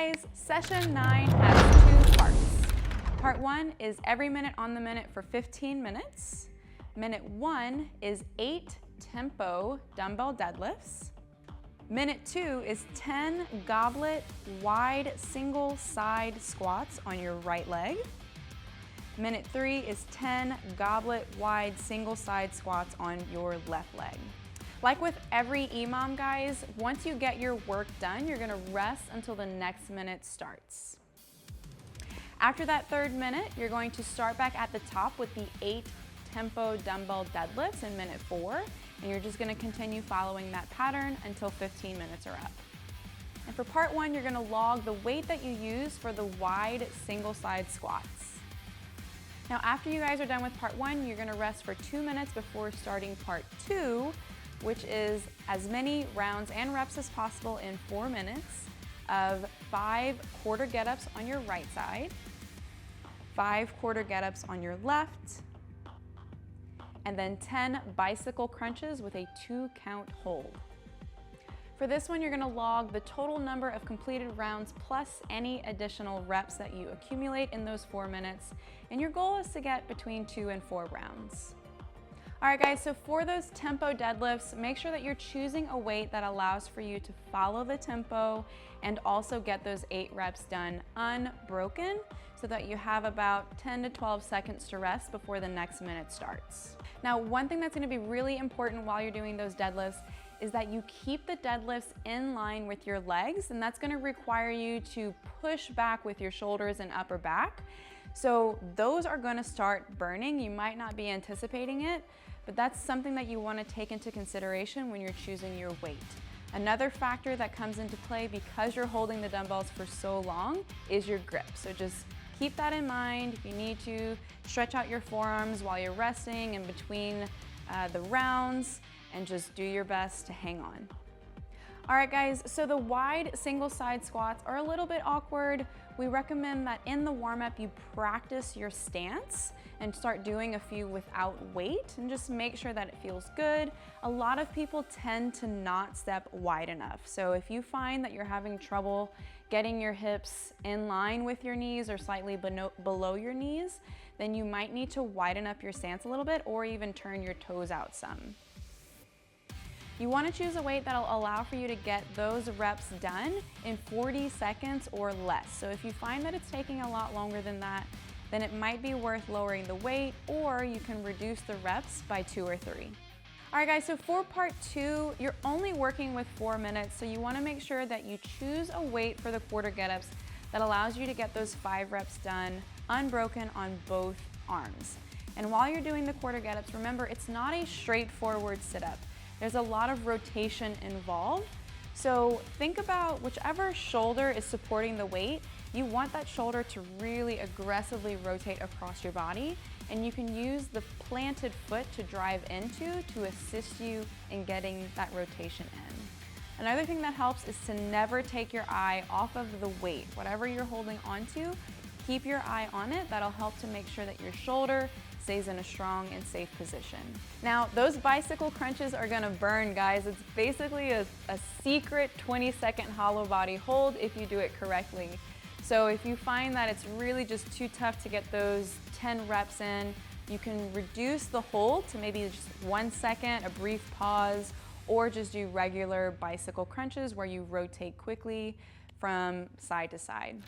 guys, session 9 has 2 parts. Part 1 is every minute on the minute for 15 minutes. Minute 1 is 8 tempo dumbbell deadlifts. Minute 2 is 10 goblet wide single side squats on your right leg. Minute 3 is 10 goblet wide single side squats on your left leg. Like with every EMOM, guys, once you get your work done, you're gonna rest until the next minute starts. After that 3rd minute, you're going to start back at the top with the 8 tempo dumbbell deadlifts in minute 4, and you're just gonna continue following that pattern until 15 minutes are up. And for part 1, you're gonna log the weight that you use for the wide single side squats. Now, after you guys are done with part 1, you're gonna rest for 2 minutes before starting part 2, which is as many rounds and reps as possible in 4 minutes of 5 quarter get-ups on your right side, 5 quarter get-ups on your left, and then 10 bicycle crunches with a 2-count hold. For this one, you're gonna log the total number of completed rounds plus any additional reps that you accumulate in those 4 minutes, and your goal is to get between 2 and 4 rounds. All right, guys, so for those tempo deadlifts, make sure that you're choosing a weight that allows for you to follow the tempo and also get those 8 reps done unbroken so that you have about 10 to 12 seconds to rest before the next minute starts. Now, one thing that's gonna be really important while you're doing those deadlifts is that you keep the deadlifts in line with your legs, and that's gonna require you to push back with your shoulders and upper back. So those are gonna start burning. You might not be anticipating it, but that's something that you wanna take into consideration when you're choosing your weight. Another factor that comes into play because you're holding the dumbbells for so long is your grip. So just keep that in mind. If you need to, stretch out your forearms while you're resting in between the rounds, and just do your best to hang on. All right, guys, so the wide single side squats are a little bit awkward. We recommend that in the warm-up you practice your stance and start doing a few without weight and just make sure that it feels good. A lot of people tend to not step wide enough. So if you find that you're having trouble getting your hips in line with your knees or slightly below your knees, then you might need to widen up your stance a little bit or even turn your toes out some. You want to choose a weight that'll allow for you to get those reps done in 40 seconds or less. So if you find that it's taking a lot longer than that, then it might be worth lowering the weight, or you can reduce the reps by 2 or 3. All right, guys, so for part 2, you're only working with 4 minutes, so you want to make sure that you choose a weight for the quarter get-ups that allows you to get those 5 reps done unbroken on both arms. And while you're doing the quarter get-ups, remember, it's not a straightforward sit-up. There's a lot of rotation involved. So think about whichever shoulder is supporting the weight, you want that shoulder to really aggressively rotate across your body, and you can use the planted foot to drive into to assist you in getting that rotation in. Another thing that helps is to never take your eye off of the weight. Whatever you're holding onto, keep your eye on it. That'll help to make sure that your shoulder stays in a strong and safe position. Now, those bicycle crunches are gonna burn, guys. It's basically a secret 20-second hollow body hold if you do it correctly. So if you find that it's really just too tough to get those 10 reps in, you can reduce the hold to maybe just 1 second, a brief pause, or just do regular bicycle crunches where you rotate quickly from side to side.